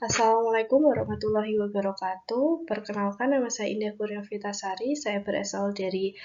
Assalamualaikum warahmatullahi wabarakatuh. Perkenalkan, nama saya Indah Kurnia Vitasari. Saya berasal dari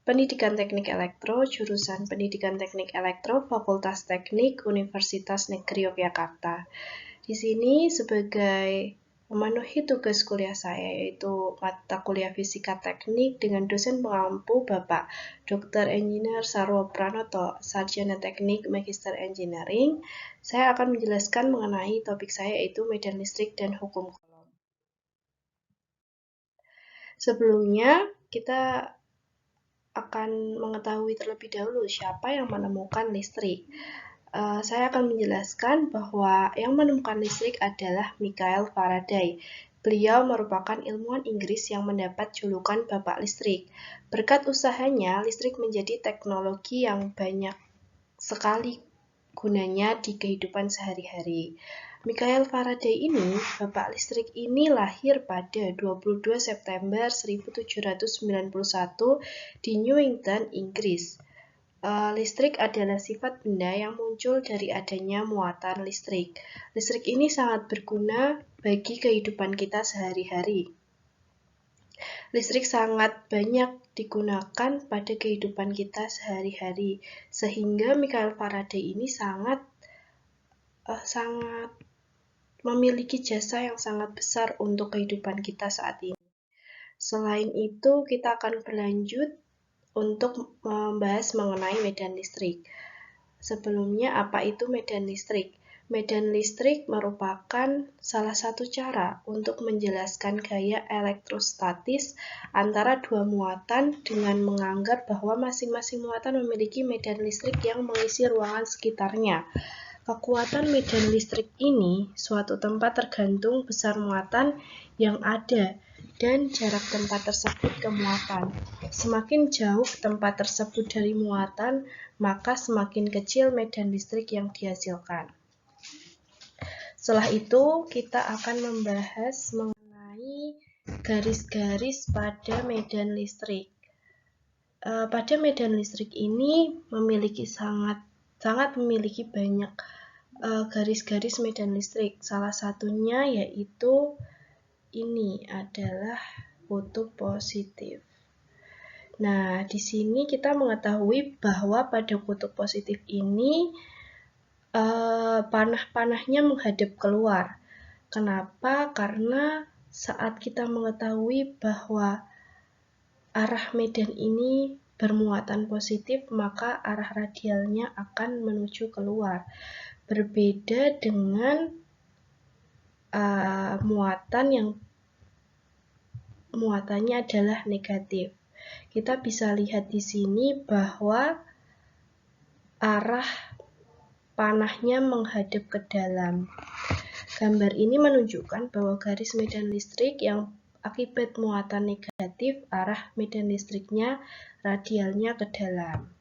Pendidikan Teknik Elektro, jurusan Pendidikan Teknik Elektro, Fakultas Teknik, Universitas Negeri Yogyakarta. Di sini sebagai memenuhi tugas kuliah saya, yaitu mata kuliah Fisika Teknik dengan dosen pengampu Bapak Dr. Engineer Sarwo Pranoto, Sarjana Teknik Magister Engineering. Saya akan menjelaskan mengenai topik saya, yaitu medan listrik dan hukum kolom. Sebelumnya, kita akan mengetahui terlebih dahulu siapa yang menemukan listrik. Saya akan menjelaskan bahwa yang menemukan listrik adalah Michael Faraday. Beliau merupakan ilmuwan Inggris yang mendapat julukan Bapak Listrik. Berkat usahanya, listrik menjadi teknologi yang banyak sekali gunanya di kehidupan sehari-hari. Michael Faraday ini, Bapak Listrik ini lahir pada 22 September 1791 di Newington, Inggris. Listrik adalah sifat benda yang muncul dari adanya muatan listrik. Listrik ini sangat berguna bagi kehidupan kita sehari-hari. Listrik sangat banyak digunakan pada kehidupan kita sehari-hari, sehingga Michael Faraday ini sangat memiliki jasa yang sangat besar untuk kehidupan kita saat ini. Selain itu, kita akan berlanjut untuk membahas mengenai medan listrik. Sebelumnya, apa itu medan listrik? Medan listrik merupakan salah satu cara untuk menjelaskan gaya elektrostatis antara dua muatan dengan menganggap bahwa masing-masing muatan memiliki medan listrik yang mengisi ruangan sekitarnya. Kekuatan medan listrik ini suatu tempat tergantung besar muatan yang ada dan jarak tempat tersebut ke muatan. Semakin jauh tempat tersebut dari muatan, maka semakin kecil medan listrik yang dihasilkan. Setelah itu, kita akan membahas mengenai garis-garis pada medan listrik. Pada medan listrik ini sangat memiliki banyak garis-garis medan listrik. Salah satunya yaitu ini adalah kutub positif. Nah, di sini kita mengetahui bahwa pada kutub positif ini panah-panahnya menghadap keluar. Kenapa? Karena saat kita mengetahui bahwa arah medan ini bermuatan positif, maka arah radialnya akan menuju keluar. Berbeda dengan muatan yang muatannya adalah negatif. Kita bisa lihat di sini bahwa arah panahnya menghadap ke dalam. Gambar ini menunjukkan bahwa garis medan listrik yang akibat muatan negatif, arah medan listriknya radialnya ke dalam.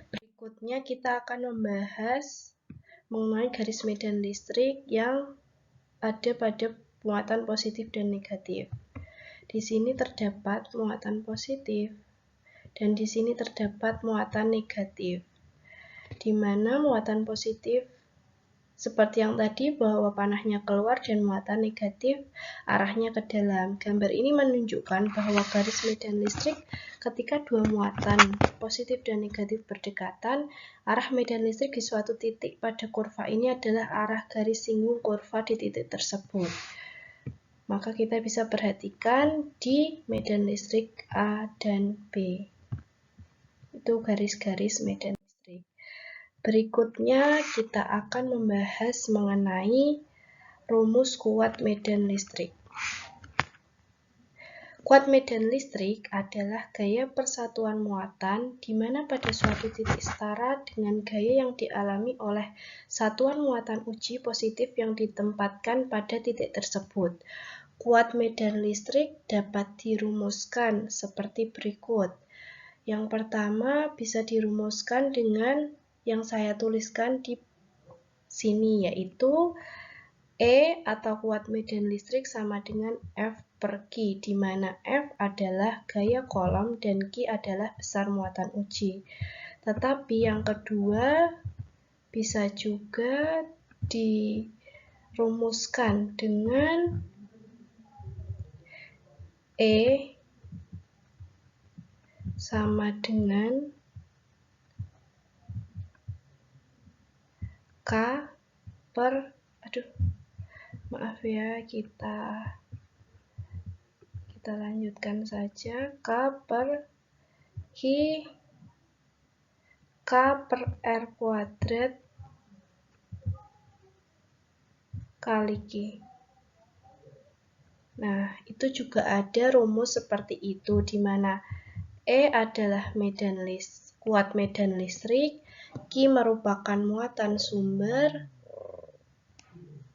Berikutnya kita akan membahas mengenai garis medan listrik yang ada pada muatan positif dan negatif. Di sini terdapat muatan positif dan di sini terdapat muatan negatif. Di mana muatan positif seperti yang tadi bahwa panahnya keluar dan muatan negatif arahnya ke dalam. Gambar ini menunjukkan bahwa garis medan listrik ketika dua muatan positif dan negatif berdekatan, arah medan listrik di suatu titik pada kurva ini adalah arah garis singgung kurva di titik tersebut. Maka kita bisa perhatikan di medan listrik A dan B. Itu garis-garis medan listrik. Berikutnya kita akan membahas mengenai rumus kuat medan listrik. Kuat medan listrik adalah gaya persatuan muatan di mana pada suatu titik setara dengan gaya yang dialami oleh satuan muatan uji positif yang ditempatkan pada titik tersebut. Kuat medan listrik dapat dirumuskan seperti berikut. Yang pertama bisa dirumuskan dengan yang saya tuliskan di sini, yaitu E atau kuat medan listrik sama dengan F per Q, di mana F adalah gaya kolom dan Q adalah besar muatan uji. Tetapi yang kedua bisa juga di rumuskan dengan E sama dengan K per, maaf ya, kita lanjutkan saja. K per R kuadrat kali Q. Nah, itu juga ada rumus seperti itu, di mana E adalah kuat medan listrik, Q merupakan muatan sumber,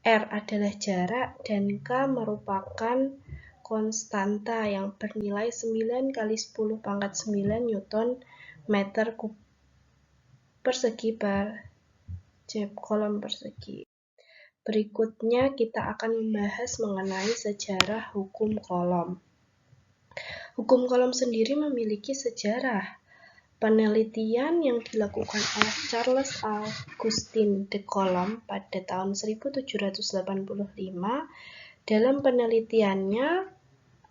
R adalah jarak, dan K merupakan konstanta yang bernilai 9 kali 10 pangkat 9 Newton meter persegi per kolom persegi. Berikutnya kita akan membahas mengenai sejarah hukum kolom. Hukum kolom sendiri memiliki sejarah. Penelitian yang dilakukan oleh Charles Augustin de Coulomb pada tahun 1785, dalam penelitiannya,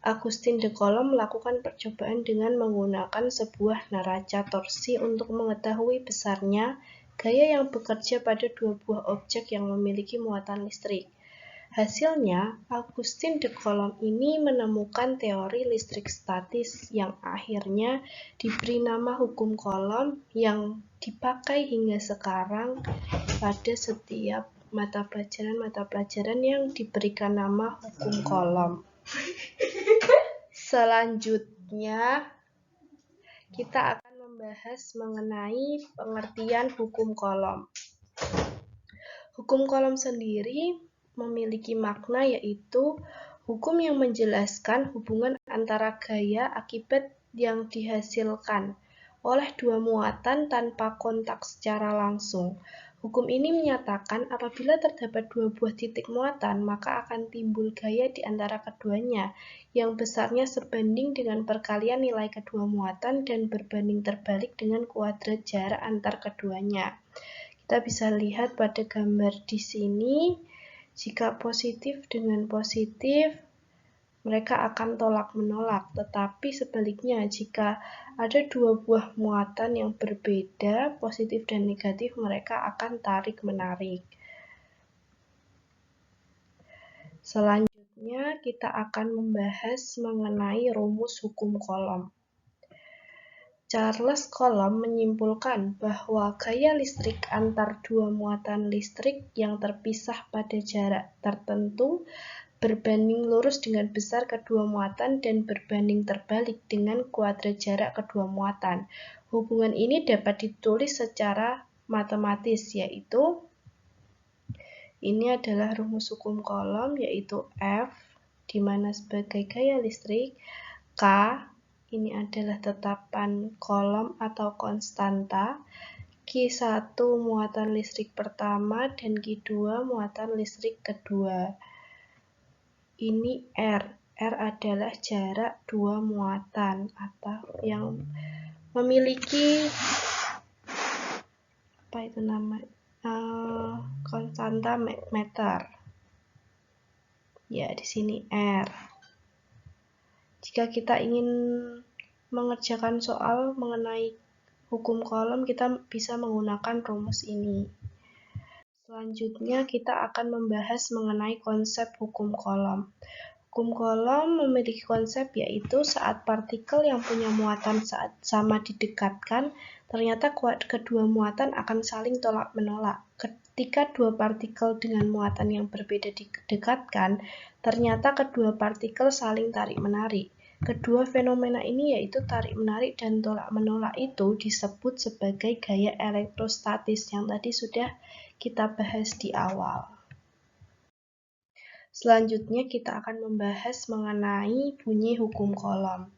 Augustin de Coulomb melakukan percobaan dengan menggunakan sebuah neraca torsi untuk mengetahui besarnya gaya yang bekerja pada dua buah objek yang memiliki muatan listrik. Hasilnya, Augustin de Coulomb ini menemukan teori listrik statis yang akhirnya diberi nama hukum Coulomb yang dipakai hingga sekarang pada setiap mata pelajaran yang diberikan nama hukum Coulomb. Selanjutnya, kita akan membahas mengenai pengertian hukum Coulomb. Hukum Coulomb sendiri memiliki makna, yaitu hukum yang menjelaskan hubungan antara gaya akibat yang dihasilkan oleh dua muatan tanpa kontak secara langsung. Hukum ini menyatakan apabila terdapat dua buah titik muatan, maka akan timbul gaya di antara keduanya, yang besarnya sebanding dengan perkalian nilai kedua muatan dan berbanding terbalik dengan kuadrat jarak antar keduanya. Kita bisa lihat pada gambar di sini, jika positif dengan positif, mereka akan tolak-menolak. Tetapi sebaliknya, jika ada dua buah muatan yang berbeda, positif dan negatif, mereka akan tarik-menarik. Selanjutnya, kita akan membahas mengenai rumus hukum Coulomb. Charles Coulomb menyimpulkan bahwa gaya listrik antar dua muatan listrik yang terpisah pada jarak tertentu berbanding lurus dengan besar kedua muatan dan berbanding terbalik dengan kuadrat jarak kedua muatan. Hubungan ini dapat ditulis secara matematis, yaitu ini adalah rumus hukum Coulomb, yaitu F, di mana sebagai gaya listrik, K, ini adalah tetapan Coulomb atau konstanta, Q1 muatan listrik pertama dan Q2 muatan listrik kedua. Ini R adalah jarak dua muatan atau yang memiliki konstanta meter. Ya, di sini R. Jika kita ingin mengerjakan soal mengenai hukum Coulomb, kita bisa menggunakan rumus ini. Selanjutnya, kita akan membahas mengenai konsep hukum Coulomb. Hukum Coulomb memiliki konsep, yaitu saat partikel yang punya muatan sama didekatkan, ternyata kedua muatan akan saling tolak-menolak. Ketika dua partikel dengan muatan yang berbeda didekatkan, ternyata kedua partikel saling tarik-menarik. Kedua fenomena ini, yaitu tarik-menarik dan tolak-menolak, itu disebut sebagai gaya elektrostatis yang tadi sudah kita bahas di awal. Selanjutnya kita akan membahas mengenai bunyi hukum Coulomb.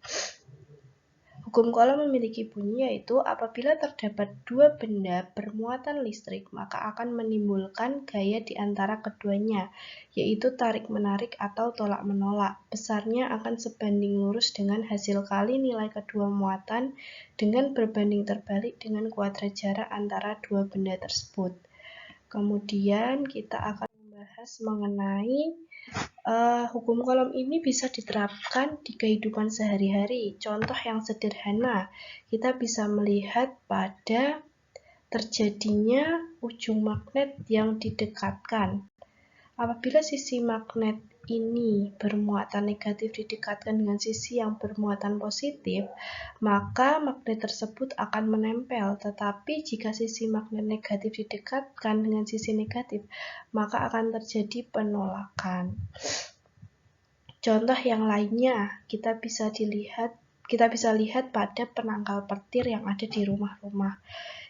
Hukum Coulomb memiliki bunyi, yaitu apabila terdapat dua benda bermuatan listrik, maka akan menimbulkan gaya di antara keduanya, yaitu tarik-menarik atau tolak-menolak. Besarnya akan sebanding lurus dengan hasil kali nilai kedua muatan dengan berbanding terbalik dengan kuadrat jarak antara dua benda tersebut. Kemudian kita akan membahas membahas mengenai hukum Coulomb ini bisa diterapkan di kehidupan sehari-hari. Contoh yang sederhana, kita bisa melihat pada terjadinya ujung magnet yang didekatkan. Apabila sisi magnet ini bermuatan negatif didekatkan dengan sisi yang bermuatan positif, maka magnet tersebut akan menempel. Tetapi jika sisi magnet negatif didekatkan dengan sisi negatif, maka akan terjadi penolakan. Contoh yang lainnya, kita bisa lihat pada penangkal petir yang ada di rumah-rumah.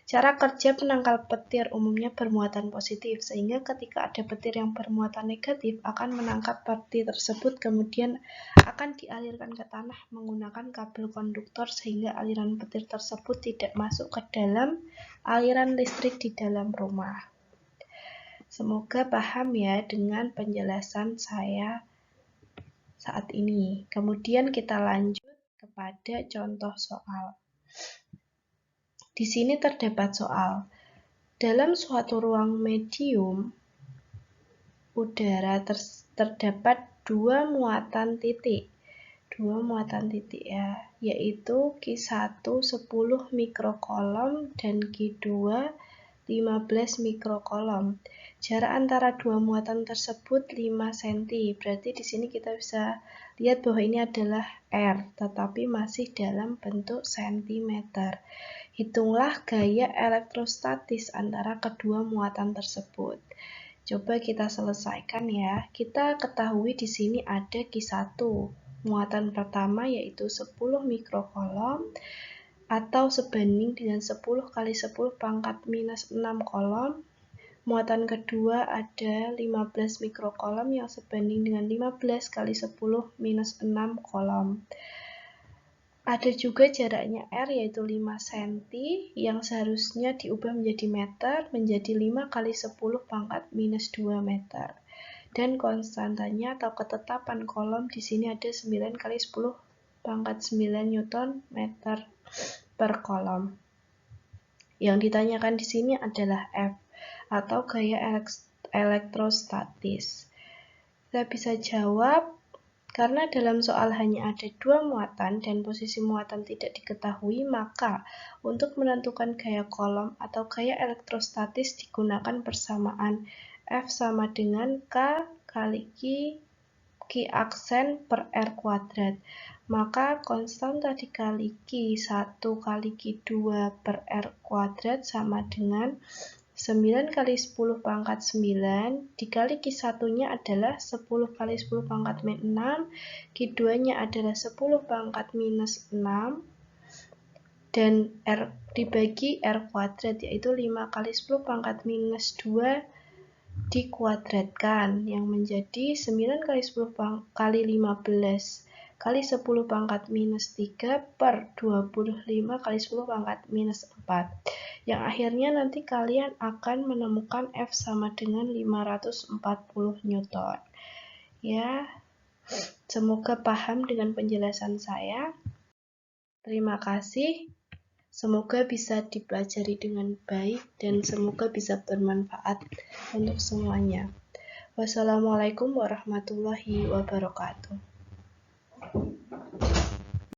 Cara kerja penangkal petir umumnya bermuatan positif, sehingga ketika ada petir yang bermuatan negatif akan menangkap petir tersebut, kemudian akan dialirkan ke tanah menggunakan kabel konduktor sehingga aliran petir tersebut tidak masuk ke dalam aliran listrik di dalam rumah. Semoga paham ya dengan penjelasan saya saat ini. Kemudian kita lanjut kepada contoh soal. Di sini terdapat soal. Dalam suatu ruang medium udara terdapat dua muatan titik ya, yaitu Q1 10 mikrocoulomb dan Q2 15 mikrocoulomb. Jarak antara dua muatan tersebut 5 cm. Berarti di sini kita bisa lihat bahwa ini adalah R, tetapi masih dalam bentuk sentimeter. Hitunglah gaya elektrostatis antara kedua muatan tersebut. Coba kita selesaikan ya. Kita ketahui di sini ada Q1. Muatan pertama yaitu 10 mikrocoulomb atau sebanding dengan 10 kali 10 pangkat minus 6 coulomb. Muatan kedua ada 15 mikrocoulomb yang sebanding dengan 15 kali 10 minus 6 coulomb. Ada juga jaraknya R yaitu 5 cm yang seharusnya diubah menjadi meter menjadi 5 kali 10 pangkat minus 2 meter. Dan konstantanya atau ketetapan Coulomb di sini ada 9 kali 10 pangkat 9 Newton meter per Coulomb. Yang ditanyakan di sini adalah F atau gaya elektrostatis. Kita bisa jawab karena dalam soal hanya ada dua muatan dan posisi muatan tidak diketahui, maka untuk menentukan gaya Coulomb atau gaya elektrostatis digunakan persamaan F sama dengan K kali Q aksen per R kuadrat. Maka konstanta dikali Q1 kali Q2 per R kuadrat sama dengan 9 kali 10 pangkat 9 dikali Q1-nya adalah 10 kali 10 pangkat min 6, Q2-nya adalah 10 pangkat minus 6, dan R dibagi R kuadrat yaitu 5 kali 10 pangkat minus 2 dikuadratkan yang menjadi 9 kali 10 kali 15 kali 10 pangkat minus 3 per 25 kali 10 pangkat minus 4. Yang akhirnya nanti kalian akan menemukan F sama dengan 540 Newton. Ya, semoga paham dengan penjelasan saya. Terima kasih. Semoga bisa dipelajari dengan baik dan semoga bisa bermanfaat untuk semuanya. Wassalamualaikum warahmatullahi wabarakatuh.